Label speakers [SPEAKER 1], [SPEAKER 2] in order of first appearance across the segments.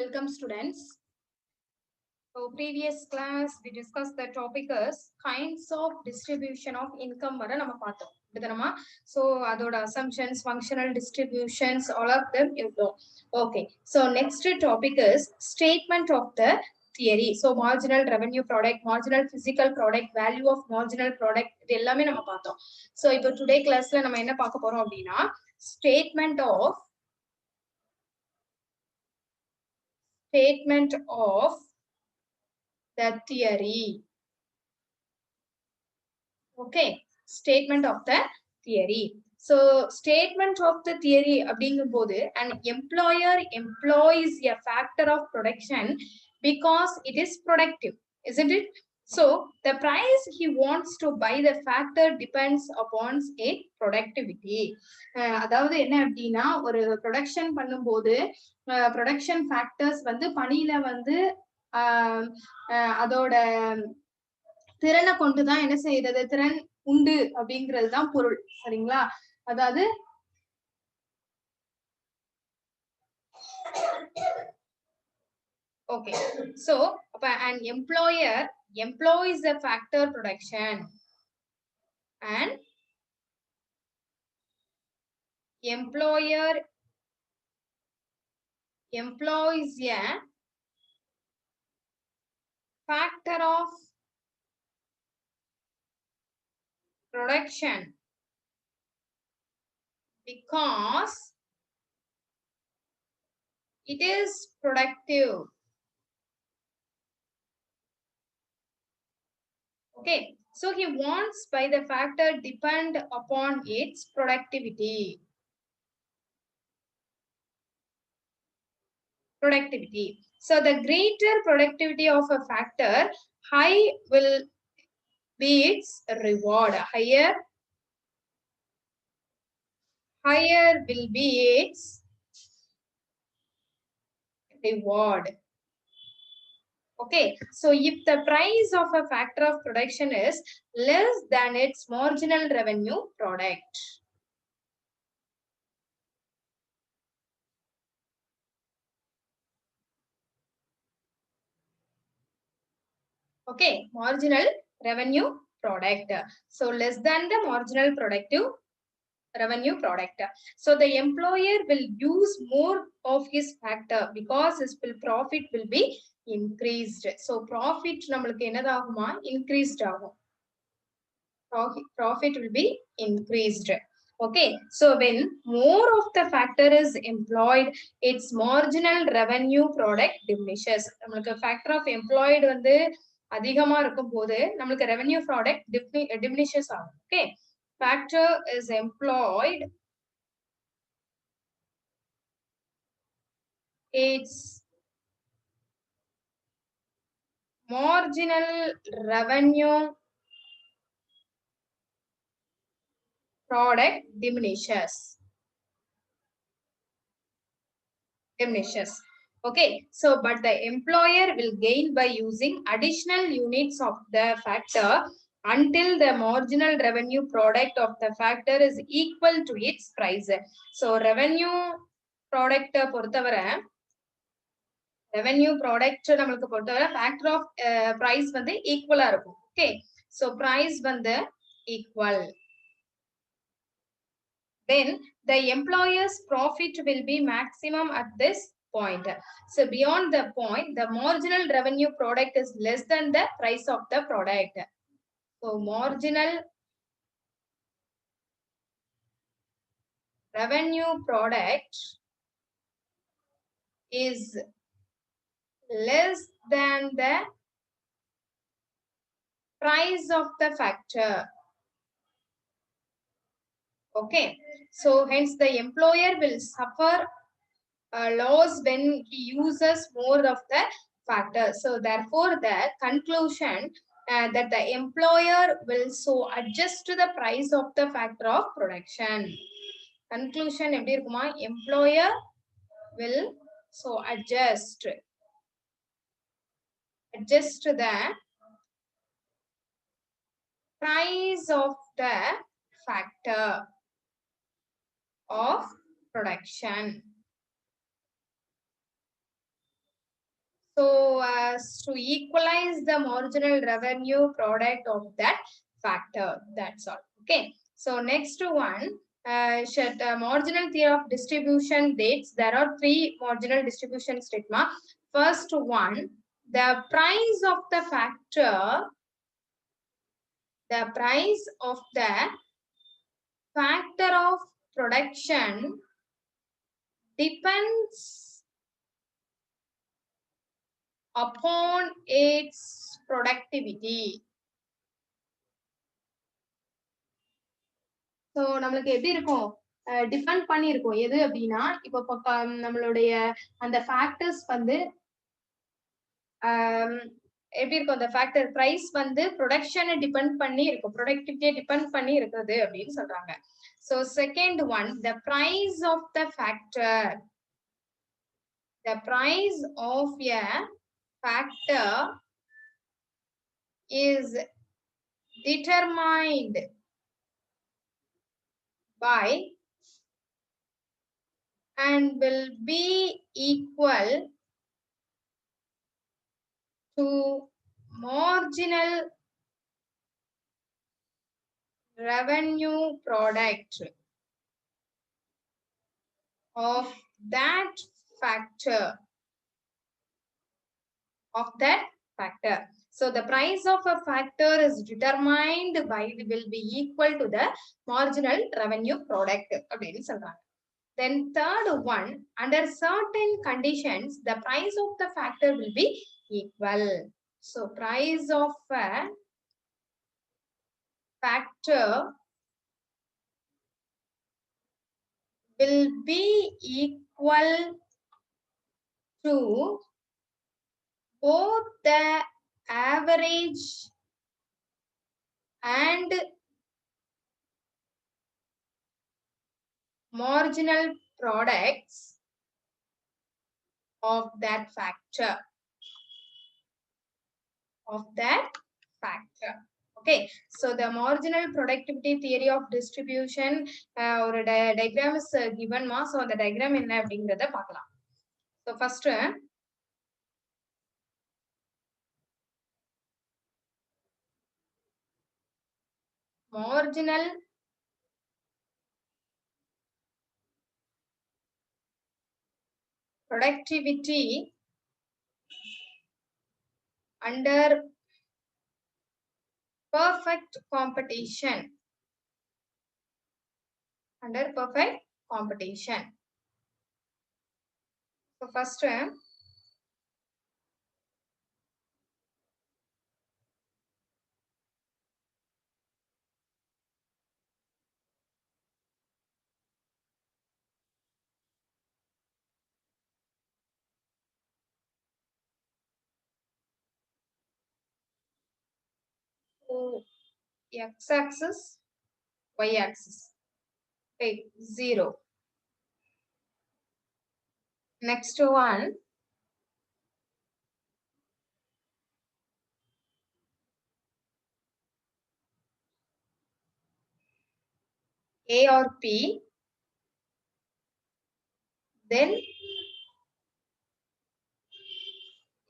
[SPEAKER 1] Welcome students. So previous class we discussed the topic is kinds of distribution of income வர நம்ம பார்த்தோம். இதுதானமா? So அதோட assumptions, functional distributions, all of them you know. Okay. So next topic is statement of the theory. So marginal revenue product, marginal physical product, value of marginal product இது எல்லாமே நம்ம பார்த்தோம். So இப்போ today classல நம்ம என்ன பார்க்க போறோம் அப்படின்னா statement of the theory. Okay, statement of the theory. So statement of the theory அப்படிங்கும்போது an employer employs a factor of production because it is productive, isn't it? So the price he wants to buy the factor depends upon its productivity. அதாவது என்ன அப்படின்னா ஒரு production பண்ணும்போது production factors வந்து பணியில வந்து அதோட திறனை கொண்டுதான் என்ன செய்யறது, திறன் உண்டு அப்படிங்கிறது தான் பொருள். சரிங்களா? அதாவது okay, so an employer employs the factor production and employer employs a factor of production because it is productive. Okay, so he wants by the factor depend upon its productivity. So the greater productivity of a factor, high will be its reward. Higher will be its reward. Okay, so if the price of a factor of production is less than its marginal revenue product, okay, marginal revenue product, so less than the marginal productive revenue product, so the employer will use more of his factor because his profit will be increased. So profit நம்மளுக்கு என்னதாகுமா, increased ஆகும். Profit will be increased. Okay, so when more of the factor is employed, its marginal revenue product diminishes. நம்மளுக்கு factor of employed வந்து அதிகமா இருக்கும் போது நம்மளுக்கு revenue product diminishes ஆகும். Okay, factor is employed, its marginal revenue product diminishes. Okay, so but the employer will gain by using additional units of the factor until the marginal revenue product of the factor is equal to its price. So revenue product பொறுத்தவரை revenue product நம்மளுக்கு பொறுத்தவரை factor of price வந்து ஈக்குவலா இருக்கும். Okay, so price வந்து equal, then the employer's profit will be maximum at this point. So beyond the point, the marginal revenue product is less than the price of the product. So marginal revenue product is less than the price of the factor. Okay, so hence the employer will suffer loss when he uses more of the factor. So therefore the conclusion that the employer will so adjust to the price of the factor of production. Conclusion எப்படி இருக்குமா, employer will so adjust the price of the factor of production. to equalize the marginal revenue product of that factor. That's all. Okay. So next one, marginal theory of distribution dates. There are 3 marginal distribution statement. First one, the price of the factor, the price of the factor of production depends upon its productivity. So நம்மளுக்கு எப்படி இருக்கும், depend பண்ணி இருக்கும். எது அப்படின்னா, இப்போ நம்மளுடைய அந்த ஃபேக்டர்ஸ் வந்து எப்படி இருக்கும், அந்த ஃபேக்டர் பிரைஸ் வந்து ப்ரொடக்ஷனை டிபெண்ட் பண்ணி இருக்கும், ப்ரொடக்டிவிட்டியை டிபெண்ட் பண்ணி இருக்குது அப்படின்னு சொல்றாங்க. So second one, the price of the factor, the price of a factor is determined by and will be equal to marginal revenue product of that factor, of that factor. So the price of a factor is determined by, will be equal to the marginal revenue product அப்படின்னு சொல்றாங்க. Then third one, under certain conditions, the price of the factor will be equal. So price of a factor will be equal to both the average and marginal products of that factor. Of that factor. Okay, so the marginal productivity theory of distribution, or diagram is given ma, so the diagram enna அப்படிங்கறத பார்க்கலாம். So first, marginal productivity under perfect competition. Under perfect competition. So first, x-axis, y-axis, okay, 0. Next one, A or P, then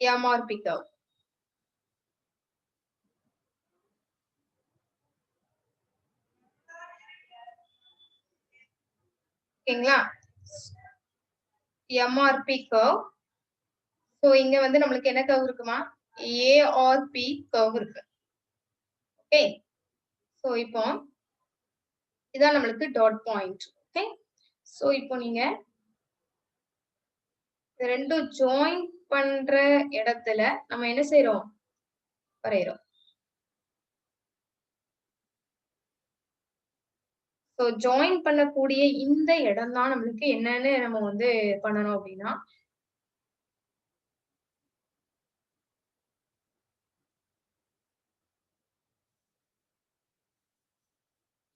[SPEAKER 1] M or P curve. ஓகேங்களா, MRP curve. So இங்க வந்து நம்மளுக்கு என்ன curve இருக்குமா, ARP curve இருக்கு. Okay, so இப்போ இதான் நம்மளுக்கு டாட் பாயிண்ட். ஓகே, ஸோ இப்போ நீங்க ரெண்டும் ஜாயின் பண்ற இடத்துல நம்ம என்ன செய்யறோம், வரைகிறோம். ஸோ ஜாயின் பண்ணக்கூடிய இந்த இடம் தான் நம்மளுக்கு என்னன்னு நம்ம வந்து பண்ணணும் அப்படின்னா,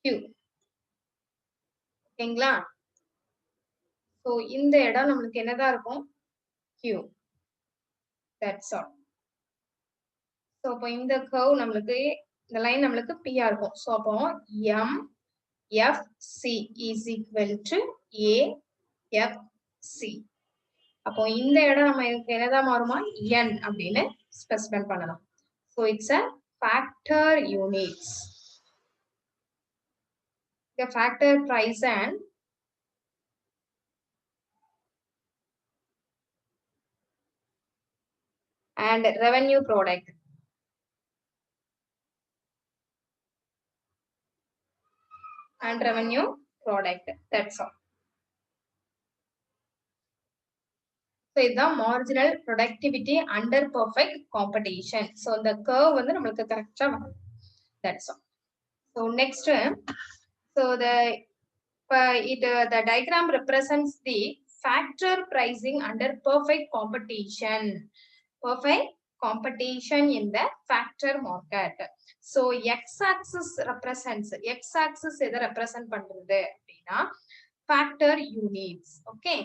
[SPEAKER 1] Q. ஓகேங்களா, ஸோ இந்த இடம் நம்மளுக்கு என்னதான் இருக்கும், Q. That's all. ஸோ அப்போ இந்த கர்வ் நம்மளுக்கு, இந்த லைன் நம்மளுக்கு P ஆ இருக்கும். ஸோ அப்போ MFC is equal to AFC. அப்போ இந்த இடம் நம்ம என்னதான் மாறுமா n அப்படின்னு ஸ்பெசிஃபை பண்ணலாம். So it's a factor units. The factor price and revenue product. And revenue product. That's all. So it's the marginal productivity under perfect competition. So the curve வந்து நம்மளுக்கு கரெக்டா வரும். That's all. So next, so the diagram represents the factor pricing under perfect competition. Perfect competition in the factor market. So x-axis represents, x-axis எதை represent பண்றது அப்படின்னா factor units. Okay.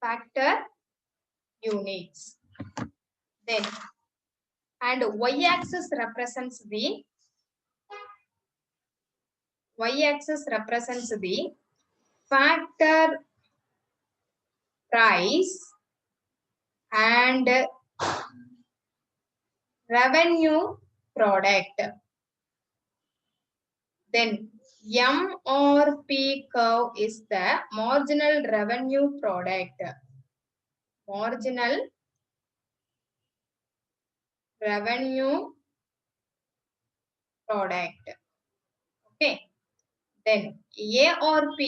[SPEAKER 1] Factor units. Then, and y-axis represents the factor price and revenue product. Then MRP curve is the marginal revenue product. Marginal revenue product. Okay. Then ARP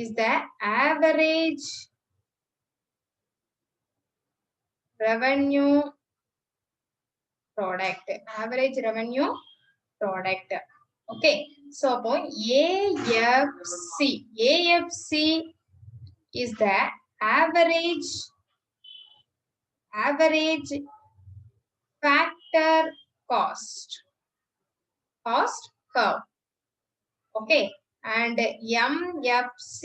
[SPEAKER 1] is the average revenue product. Average revenue product. Okay. So AFC is the average factor cost curve. Okay. And MFC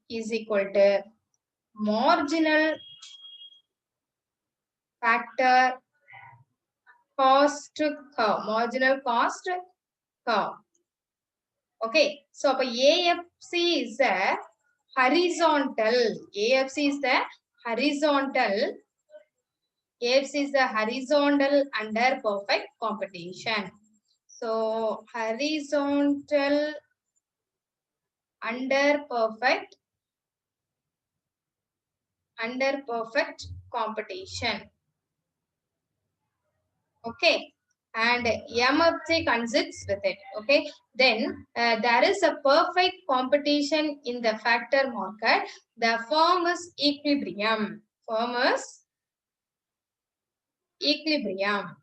[SPEAKER 1] is equal to marginal factor cost curve. Marginal cost curve. Okay. So AFC is the horizontal. AFC is the horizontal. AFC is the horizontal under perfect competition. So horizontal under perfect competition. Okay. And MFC consists with it. Okay. Then there is a perfect competition in the factor market. The firm is equilibrium. Firm is equilibrium.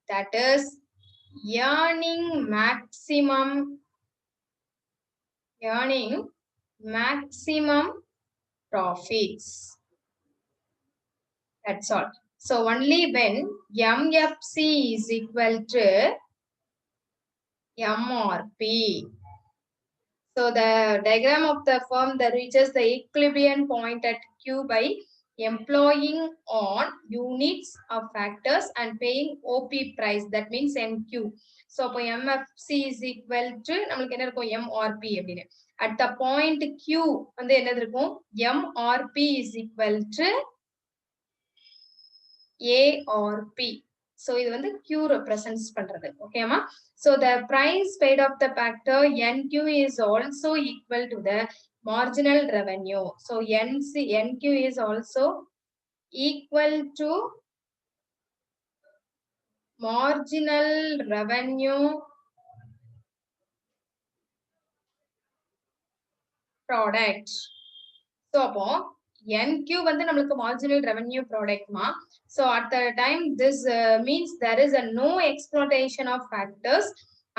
[SPEAKER 1] That is earning maximum profits. That's all. So only when MFC is equal to MRP. So the diagram of the firm that reaches the equilibrium point at Q by employing on units of factors and paying OP price. That means NQ. So MFC is equal to நம்மளுக்கு என்ன இருக்கும் MRP அப்படின்னு. At the point Q வந்து என்னது இருக்கும் MRP is equal to ARP. So இது வந்து Q represents பண்றது. Okay ma? So the price paid of the factor NQ is also equal to the marginal revenue. So NQ is also equal to marginal revenue product. So அப்போ NQ வந்து நம்மளுக்கு marginal revenue product மா. So at the time this means there is a no exploitation of factors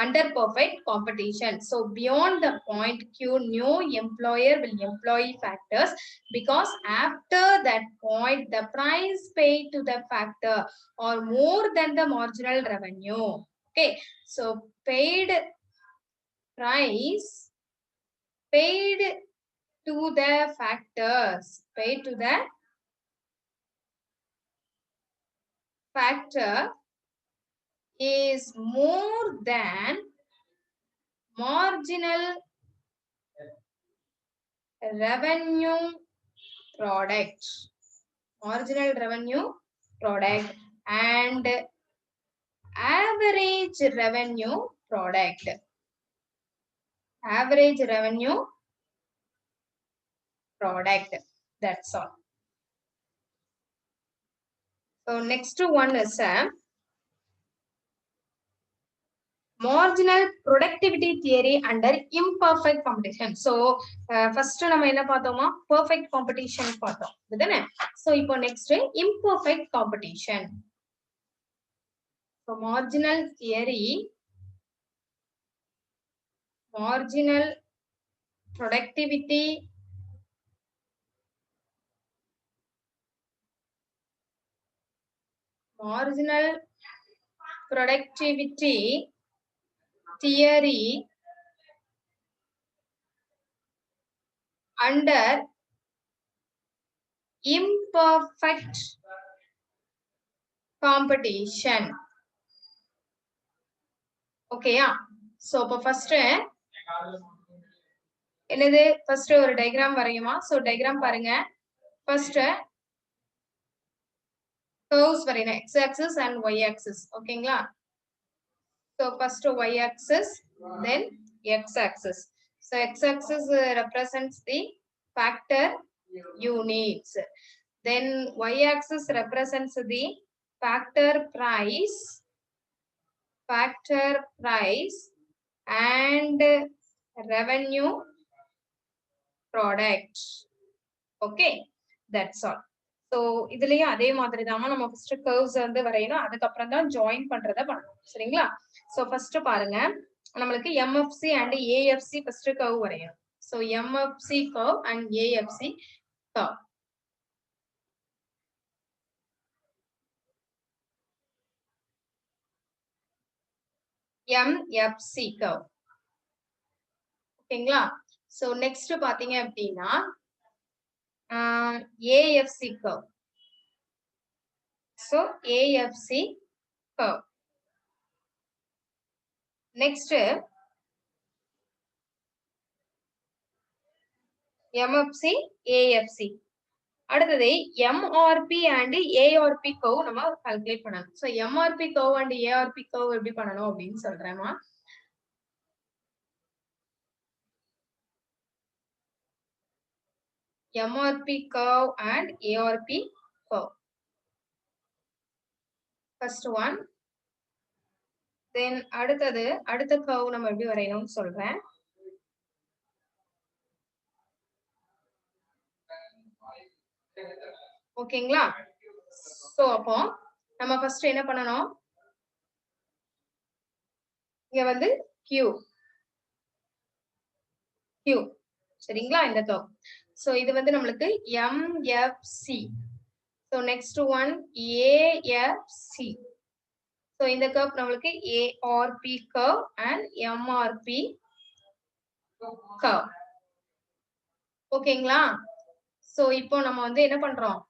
[SPEAKER 1] under perfect competition. So beyond the point Q, no employer will employ factors because after that point the price paid to the factor or more than the marginal revenue. Okay. So paid price paid to the factors, paid to the factor is more than marginal revenue product, marginal revenue product and average revenue product, average revenue product. That's all. So next one is marginal productivity theory under imperfect competition. So first நம்ம என்ன பார்த்தோமா, perfect competition பார்த்தோம் இதுதானே. So இப்போ next imperfect competition. So marginal theory, marginal productivity theory under imperfect competition. ஓகேயா. So இப்போ first என்னது, first ஒரு டயகிராம் வரையுமா. சோ டயகிராம் பாருங்க. ஃபர்ஸ்ட் கர்வ்ஸ் வரையணும், x axis and y axis. ஓகேங்களா. So first y axis, then x axis. So x axis represents the factor units. Then y axis represents the factor price and revenue product. Okay, that's all. So இதுலயும் அதே மாதிரி தான் நம்ம first curves வந்து வரையணும், அதுக்கு அப்புறம் தான் ஜாயின் பண்றத பண்ணணும். சரிங்களா. சோ ஃபர்ஸ்ட் பாருங்க, நமக்கு MFC and AFC first curve வரையணும். So MFC curve and AFC curve. MFC curve. ஓகேங்களா. சோ நெக்ஸ்ட் பாத்தீங்க அப்படின்னா AFC curve. So AFC curve. Next MFC, AFC. அடுத்தது MRP and ARP curve நம்ம கால்குலேட் பண்ணணும். So MRP curve and ARP curve எப்படி பண்ணணும் அப்படின்னு சொல்றேமா. MRP curve and ARP curve. First one. Then அடுத்த curve நம்ம எப்படி வரையணும்னு சொல்றேன். ஓகேங்களா. சோ அப்போ நம்ம ஃபர்ஸ்ட் என்ன பண்ணணும், இங்க வந்து Q சரிங்களா, இந்த கர்வ். சோ இது வந்து நம்மளுக்கு MFC. So next one AFC. So இந்த கர்வ் நம்மளுக்கு ARP curve and MRP curve. ஓகேங்களா. சோ இப்போ நம்ம வந்து என்ன பண்றோம்,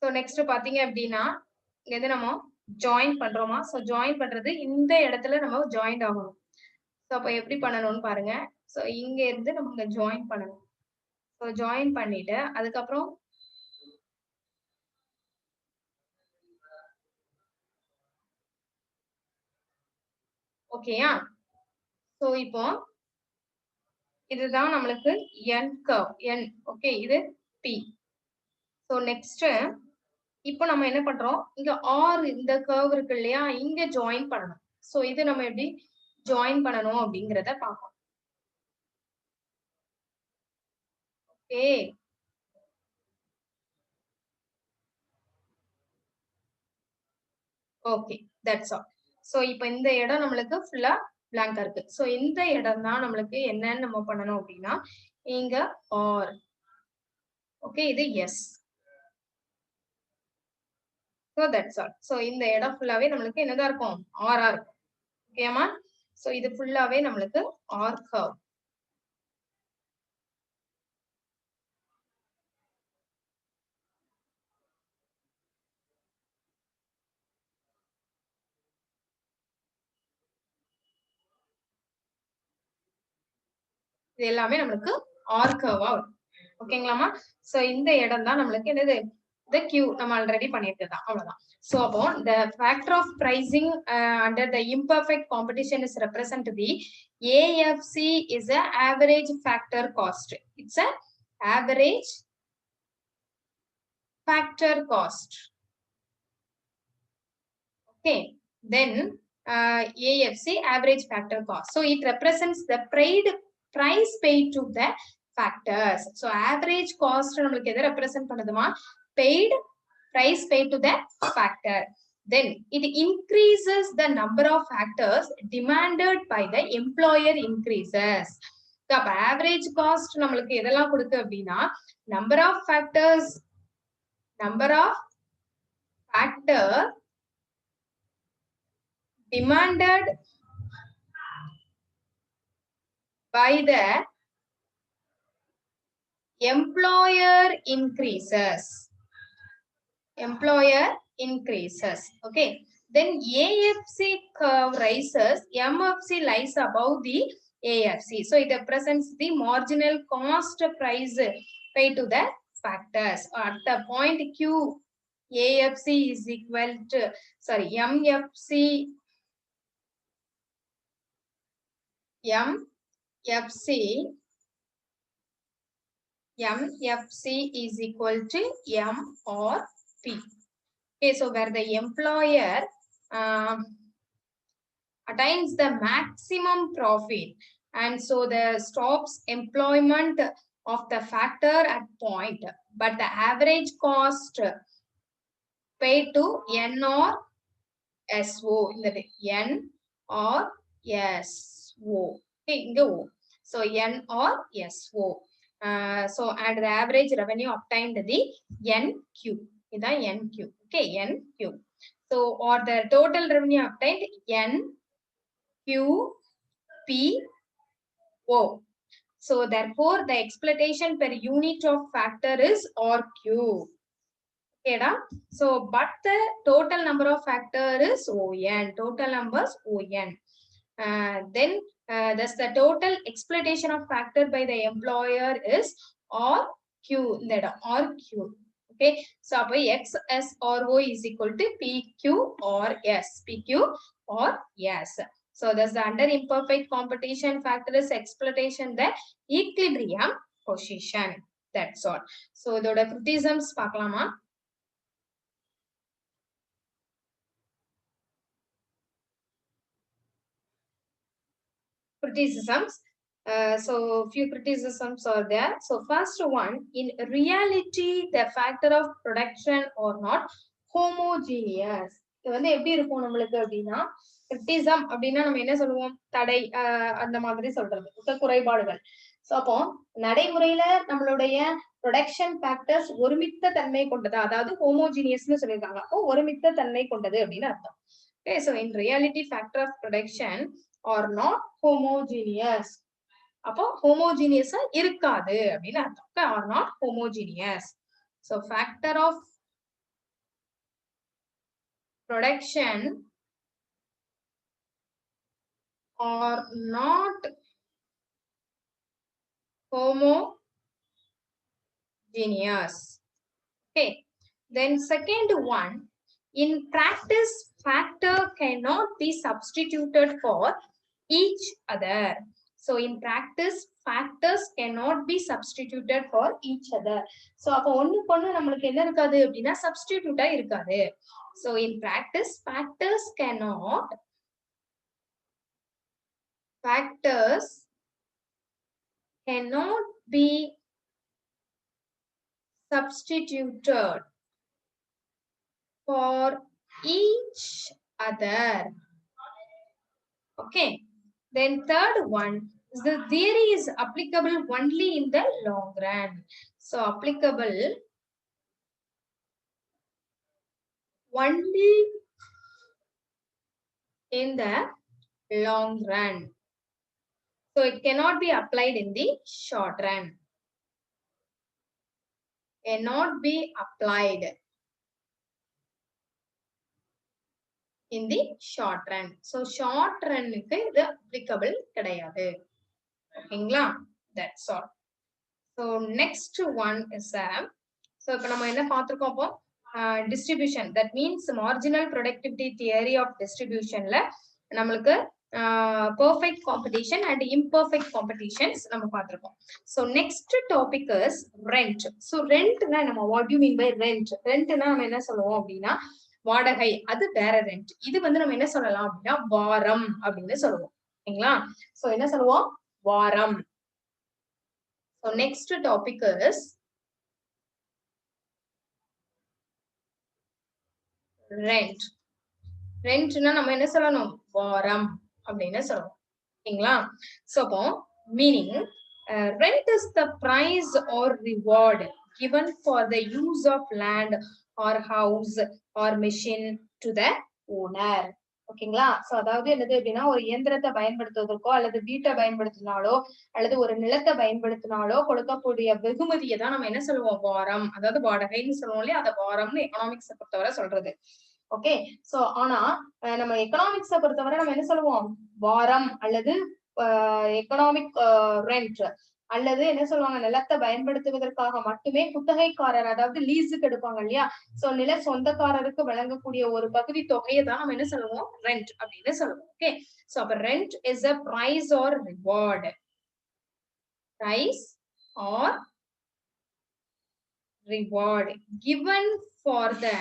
[SPEAKER 1] சோ நெக்ஸ்ட் பாத்தீங்க அப்படின்னா இங்க வந்து நம்ம ஜாயின் பண்றோமா. சோ ஜாயின் பண்றது இந்த இடத்துல நம்ம ஜாயின் ஆகணும். சோ அப்ப எப்படி பண்ணணும்னு பாருங்க. சோ இங்க இருந்து நம்ம ஜாயின் பண்ணணும். சோ ஜாயின் பண்ணிட்டு அதுக்கப்புறம் ஓகேயா. சோ இப்போ இதுதான் நம்மளுக்கு N கர்வ், N. ஓகே, இது P. சோ நெக்ஸ்ட் இப்போ நம்ம என்ன பண்றோம், இங்க R இந்த கர்வ் இருக்கு இல்லையா, இங்க ஜாயின் பண்ணணும். சோ இது நம்ம எப்படி ஜாயின் பண்ணணும் அப்படிங்கறத பார்ப்போம். Okay. Okay, that's all. So இப்போ இந்த இடம் நம்மளுக்கு ஃபுல்லா blank இருக்கு. சோ இந்த இடம் தான் நம்மளுக்கு என்னன்னு நம்ம பண்ணணும் அப்படின்னா, இங்க R. ஓகே, இது S. So that's all. So இந்த இடம் ஃபுல்லாவே நம்மளுக்கு என்னதான் இருக்கும், R இருக்கும். ஓகேமா. சோ இது ஃபுல்லாவே நம்மளுக்கு R curve. இது எல்லாமே நம்மளுக்கு ஆர் கர்வா வரும். ஓகேங்களாமா? சோ இந்த இடம் தான் நம்மளுக்கு என்னது the Q நம்ம ஆல்ரெடி பண்ணிருக்கதான் அவ்வளவுதான். So அப்போ the factor of pricing under the imperfect competition is represent the AFC is a average factor cost. It's a average factor cost. Okay, then AFC average factor cost. So it represents the price paid to the factors. So average cost நம்மளுக்கு எதை represent பண்ணுதுமா? Price paid to the factor. Then it increases the number of factors demanded by the employer increases. So average cost நம்மளுக்கு எதெல்லாம் கொடுக்கு அப்படின்னா number of factor demanded by the employer increases. Okay, then AFC curve rises, MFC lies above the AFC, so it represents the marginal cost price paid to the factors. At the point Q, AFC is equal to MFC is equal to M or P. Okay, so where the employer attains the maximum profit, and so the stops employment of the factor at point, but the average cost paid to N or SO, in the N or SO. Okay, go. So N or SO. So and the average revenue obtained the NQ. Is the NQ. Okay, NQ. So or the total revenue obtained NQPO. So therefore the exploitation per unit of factor is RQ. Okay, da? So but the total number of factor is ON. Total numbers ON. Then thus the total exploitation of factor by the employer is RQ. RQ. Okay, so X S or O is equal to PQ or S. PQ or S. So thus the under imperfect competition factor is exploitation the equilibrium position. That's all. So இதோட criticisms பார்க்கலாமா? Criticisms. So few criticisms are there. So first one, in reality the factor of production are not homogeneous. இது வந்து எப்படி இருக்கும் நம்மளுக்கு அப்படின்னா criticism அப்படின்னா நம்ம என்ன சொல்லுவோம், தடை அந்த மாதிரி சொல்றது குறைபாடுகள். சோ அப்போ நடைமுறையில நம்மளுடைய ப்ரொடக்ஷன் ஃபேக்டர்ஸ் ஒருமித்த தன்மை கொண்டது, அதாவது ஹோமோஜீனியஸ்னு சொல்லியிருக்காங்க. அப்போ ஒருமித்த தன்மை கொண்டது அப்படின்னு அர்த்தம். Okay, so in reality factor of production are not homogeneous. அப்போ homogeneous இருக்காது அப்படின்னு அர்த்தம். Are not homogeneous. So factor of production are not homogeneous. Okay, then second one, in practice factor cannot be substituted for each other. So in practice factors cannot be substituted for each other. So அப்ப ஒண்ணுக்கு ஒண்ணு நம்மளுக்கு என்ன இருக்காது அப்படின்னா சப்ஸ்டிடியூட்டா இருக்காது. So in practice factors cannot be substituted for each other. Okay, then third one, the theory is applicable only in the long run. So applicable only in the long run. So it cannot be applied in the short run. Cannot be applied in the short run. So short run க்கு இது applicable கிடையாது. ஓகேங்களா? That's all. So next one is so இப்ப நம்ம என்ன பார்த்திருக்கோம் அப்போ distribution, that means marginal productivity theory of distributionல நம்மளுக்கு perfect competition and imperfect competitions நம்ம பார்த்திருக்கோம். So next topic is rent. So rent னா நம்ம what do you mean by rent? Rent னா நம்ம என்ன சொல்லுவோம் அப்படின்னா வாடகை, அது வேற ரெண்ட். இது வந்து நம்ம என்ன சொல்லலாம் அப்படின்னா வாரம் அப்படின்னு சொல்லுவோம். ஓகேங்களா? சோ என்ன சொல்லுவோம்? வாரம். So next topic is rent. ரெண்ட்னா நம்ம என்ன சொல்லணும்? வாரம் அப்படின்னு சொல்லணும். ஓகேங்களா? சோ அப்போ meaning rent is the price or reward given for the use of land or house or machine to the owner. ஓகேங்களா? சோ அதாவது என்னது அப்படின்னா ஒரு இயந்திரத்தை பயன்படுத்துவதற்கோ அல்லது வீட்டை பயன்படுத்தினாலோ அல்லது ஒரு நிலத்தை பயன்படுத்தினாலோ கொடுக்கக்கூடிய வெகுமதியை தான் நம்ம என்ன சொல்லுவோம்? வாரம், அதாவது வாடகைன்னு சொல்லுவோம் இல்லையா? அதை வாரம்னு எக்கனாமிக்ஸை பொறுத்தவரை சொல்றது. ஓகே, சோ ஆனா நம்ம எக்கனாமிக்ஸை பொறுத்தவரை நம்ம என்ன சொல்லுவோம்? வாரம் அல்லது எக்கனாமிக் ரெண்ட் அல்லது என்ன சொல்லுவாங்க, நிலத்தை பயன்படுத்துவதற்காக மட்டுமே குத்தகைக்காரர், அதாவது லீஸுக்கு எடுப்பாங்க இல்லையா? சோ நில சொந்தக்காரருக்கு வழங்கக்கூடிய ஒரு பகுதி தொகையை தான் நம்ம என்ன சொல்லுவோம்? ரெண்ட் அப்படின்னு சொல்லுவோம். ஓகே, சோ அப்ப rent is a price or reward. Price or reward given for the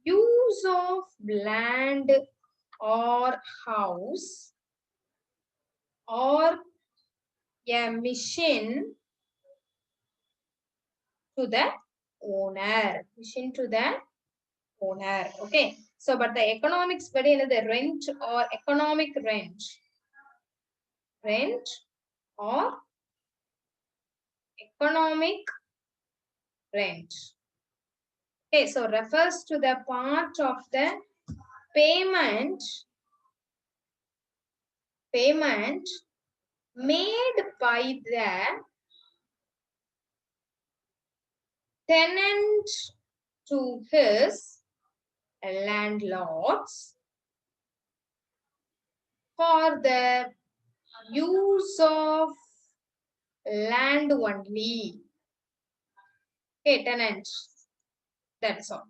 [SPEAKER 1] use of land or house or a machine to the owner. Machine to the owner. Okay, so but the economics படி என்னது? rent or economic rent. Rent or economic rent. Okay, so refers to the part of the payment made by the tenant to his landlords for the use of land only. Okay, tenant. That's all.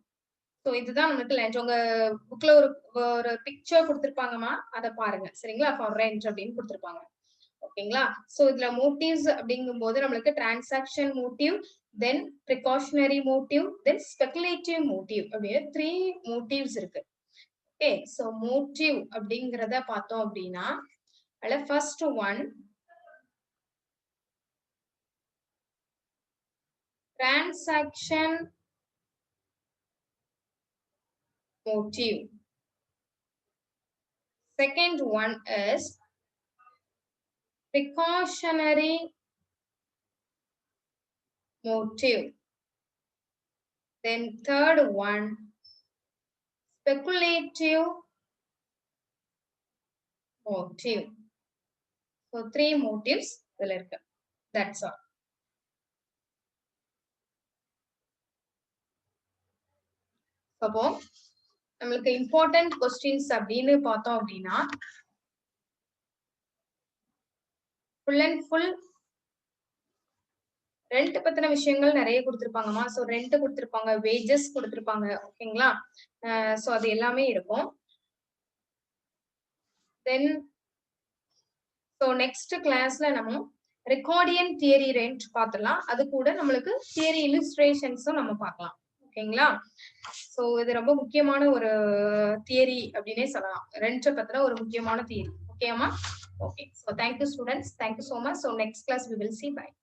[SPEAKER 1] So இதுதான் நமக்கு lend. உங்க புக்ல ஒரு picture கொடுத்திருப்பாங்கம்மா, அதை பாருங்க சரிங்களா? For rent அப்படின்னு கொடுத்திருப்பாங்க. ஓகேங்களா? சோ இதுல மோட்டிவ்ஸ் அப்படிங்கும் போது நம்மளுக்கு டிரான்சாக்ஷன் மோட்டிவ், தென் ப்ரிகாஷனரி மோட்டிவ், தென் ஸ்பெகுலேட்டிவ் மோட்டிவ் அப்படின்னு 3 மோட்டிவ்ஸ் இருக்கு. ஓகே, சோ மோட்டிவ் அப்படிங்கறத பார்த்தோம் அப்படின்னா அதுல first one transaction motive. Second one is precautionary motive. Then third one speculative motive. So 3 motives இதுல இருக்கு. That's all. அப்போ நம்மளுக்கு இம்பார்ட்டன்ட் கொஸ்டின்ஸ் அப்படின்னு பார்த்தோம் அப்படின்னா ஃபுல் அண்ட் ஃபுல் ரெண்ட் பத்தின விஷயங்கள் நிறைய கொடுத்திருப்பாங்கம்மா. சோ ரெண்ட் கொடுத்திருப்பாங்க, வேஜஸ் கொடுத்திருப்பாங்க. ஓகேங்களா? சோ அது எல்லாமே இருக்கும். தென் சோ நெக்ஸ்ட் கிளாஸ்ல நம்ம ரெக்கார்டியன் தியரி ரெண்ட் பார்த்துடலாம். அது கூட நம்மளுக்கு தியரி இல்லுஸ்ட்ரேஷன்ஸும் நம்ம பார்க்கலாம். ஓகேங்களா? சோ இது ரொம்ப முக்கியமான ஒரு தியரி அப்படின்னே சொல்லலாம். ரெண்ட் பத்தின ஒரு முக்கியமான தியரி. ஓகேமா? Okay, so thank you students, thank you so much. So next class we will see. Bye.